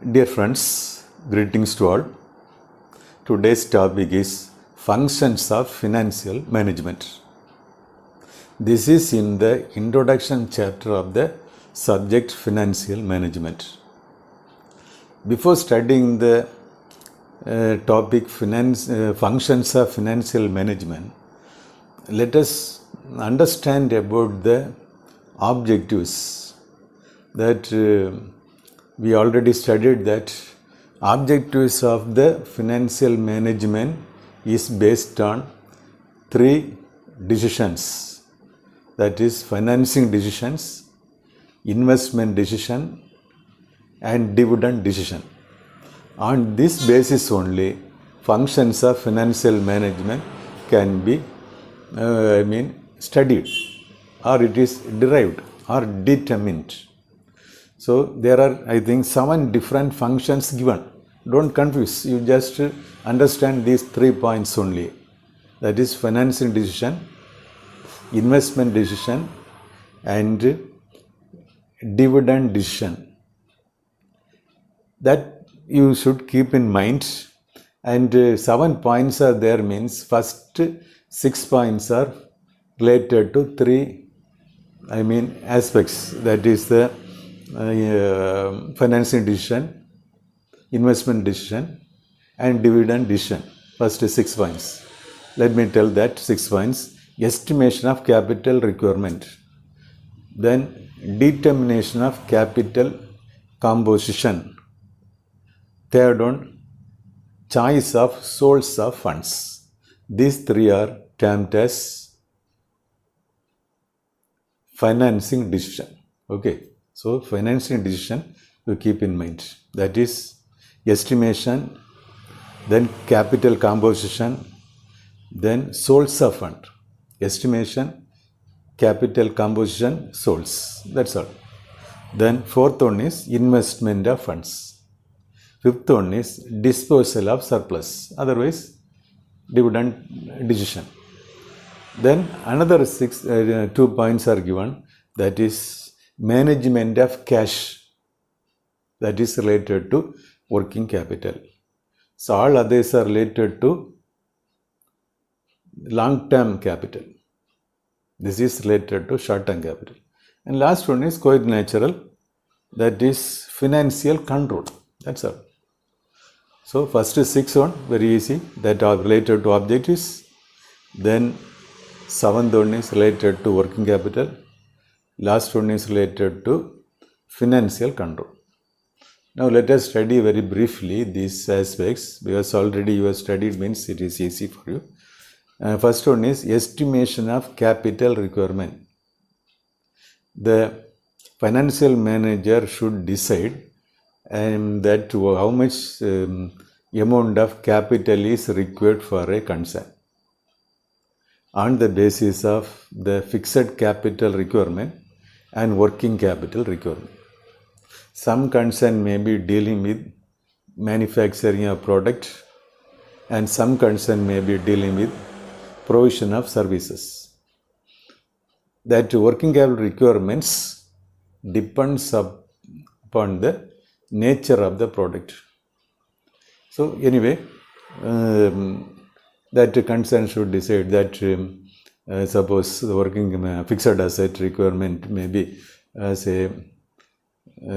Dear friends, greetings to all. Today's topic is functions of financial management. This is in the introduction chapter of the subject financial management. Before studying the topic functions of financial management, let us understand about the objectives that we already studied that objectives of the financial management is based on three decisions, that is financing decisions, investment decision and dividend decision. On this basis only functions of financial management can be studied, or it is derived or determined. So there are, I think, 7 different functions given. Don't confuse, you just understand these 3 points only. That is financing decision, investment decision and dividend decision. That you should keep in mind. And 7 points are there means first 6 points are related to 3 aspects. That is the financing decision, investment decision and dividend decision. First 6 points. Let me tell that 6 points. Estimation of capital requirement. Then determination of capital composition. Third one, choice of source of funds. These 3 are termed as financing decision. Okay. So financing decision you keep in mind. That is estimation, then capital composition, then source of fund. Estimation, capital composition, source. That's all. Then fourth one is investment of funds. Fifth one is disposal of surplus. Otherwise dividend decision. Then another 2 points are given. That is management of cash, that is related to working capital. So all others are related to long-term capital. This is related to short-term capital. And last one is quite natural, that is financial control. That's all. So first 6 one, very easy, that are related to objectives. Then 7th one is related to working capital. Last one is related to financial control. Now let us study very briefly these aspects, because already you have studied means it is easy for you. First one is estimation of capital requirement. The financial manager should decide that how much amount of capital is required for a concern. On the basis of the fixed capital requirement and working capital requirement. Some concern may be dealing with manufacturing a product and some concern may be dealing with provision of services. That working capital requirements depends upon the nature of the product. So anyway, that concern should decide that suppose the working fixed asset requirement may be say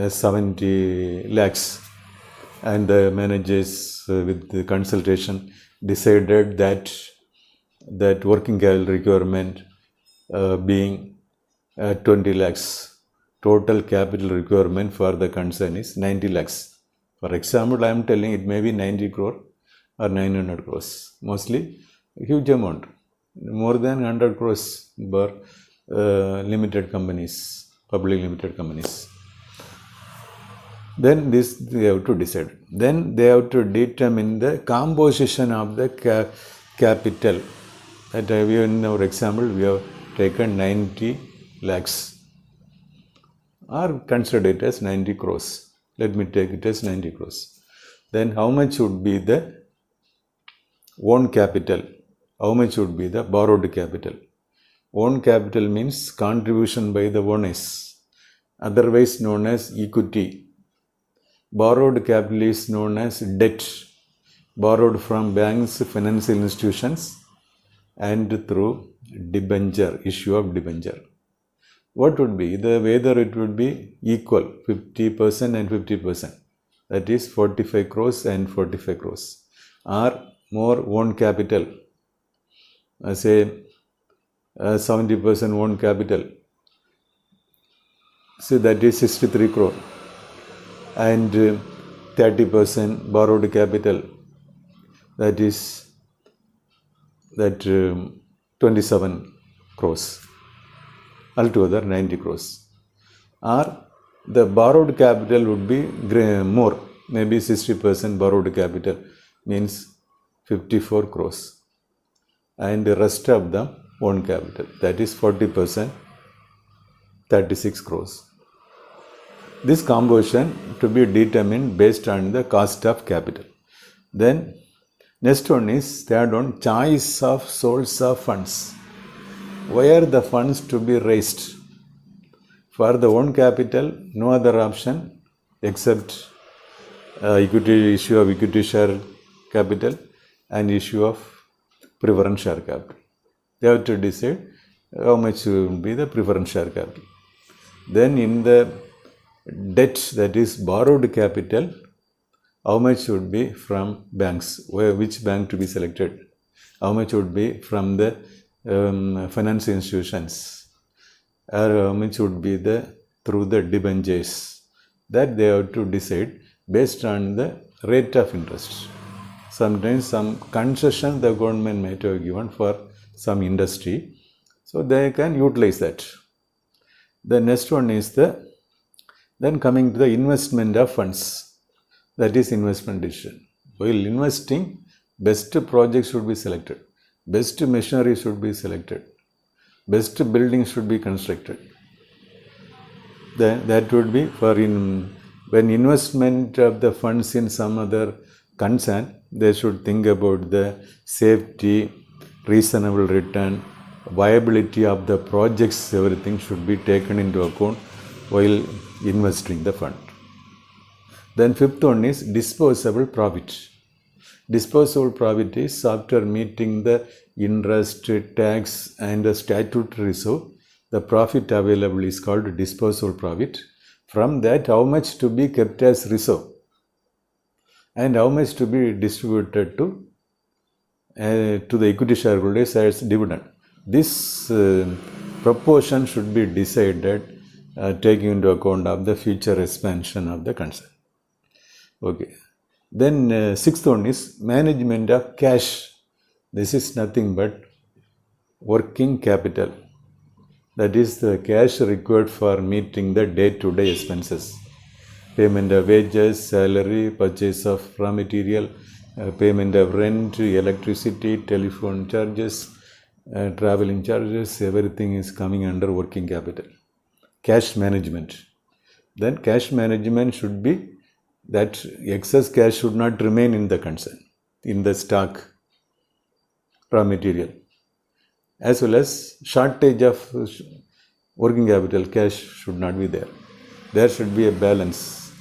70 lakhs, and the managers with the consultation decided that working capital requirement being 20 lakhs, total capital requirement for the concern is 90 lakhs. For example, I am telling it may be 90 crore or 900 crores, mostly a huge amount. More than 100 crores for limited companies, public limited companies. Then this they have to decide. Then they have to determine the composition of the capital. That in our example we have taken 90 lakhs or consider it as 90 crores. Let me take it as 90 crores. Then how much would be the own capital? How much would be the borrowed capital? Own capital means contribution by the owners, otherwise known as equity. Borrowed capital is known as debt, borrowed from banks, financial institutions, and through debenture, issue of debenture. What would be whether it would be equal 50% and 50%, that is 45 crores and 45 crores, or more own capital, say 70% own capital, so that is 63 crore, and 30% borrowed capital, that is 27 crores, altogether 90 crores. Or the borrowed capital would be more, maybe 60% borrowed capital means 54 crores, and the rest of the own capital, that is 40%, 36 crores. This composition to be determined based on the cost of capital. Then next one is third one, choice of source of funds. Where the funds to be raised? For the own capital, no other option except equity, issue of equity share capital and issue of preference share capital. They have to decide how much will be the preference share capital. Then in the debt, that is borrowed capital, how much would be from banks, which bank to be selected, how much would be from the financial institutions, or how much would be through the debentures, that they have to decide based on the rate of interest. Sometimes some concession the government might have given for some industry, so they can utilize that. The next one is then coming to the investment of funds, that is investment decision. While investing, best projects should be selected, best machinery should be selected, best buildings should be constructed. Then that would be for when investment of the funds in some other concern, they should think about the safety, reasonable return, viability of the projects, everything should be taken into account while investing the fund. Then fifth one is disposable profit. Disposable profit is after meeting the interest, tax and the statutory reserve, the profit available is called disposable profit. From that, how much to be kept as reserve and how much to be distributed to the equity shareholders as dividend. This proportion should be decided taking into account of the future expansion of the concern. Okay. Then sixth one is management of cash. This is nothing but working capital. That is the cash required for meeting the day-to-day expenses. Payment of wages, salary, purchase of raw material, payment of rent, electricity, telephone charges, traveling charges, everything is coming under working capital. Cash management. Then cash management should be that excess cash should not remain in the concern, in the stock, raw material, as well as shortage of working capital, cash should not be there. There should be a balance.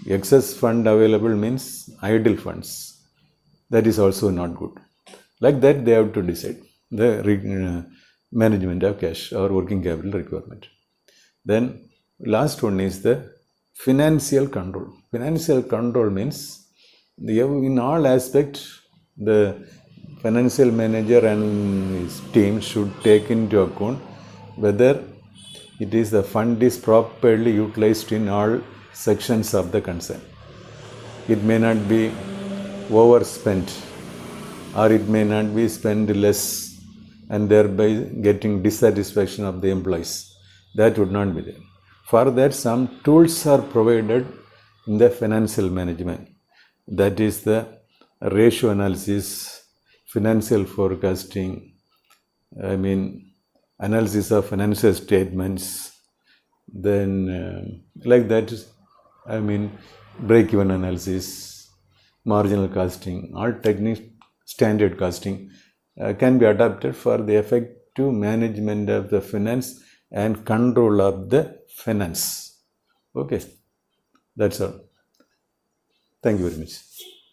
Excess fund available means idle funds. That is also not good. Like that, they have to decide the management of cash or working capital requirement. Then last one is the financial control. Financial control means in all aspects the financial manager and his team should take into account whether the fund is properly utilized in all sections of the concern. It may not be overspent, or it may not be spent less and thereby getting dissatisfaction of the employees. That would not be there. For that, some tools are provided in the financial management. That is the ratio analysis, financial forecasting, analysis of financial statements, then like that, break-even analysis, marginal costing, all techniques, standard costing can be adapted for the effective management of the finance and control of the finance. Okay, that's all. Thank you very much.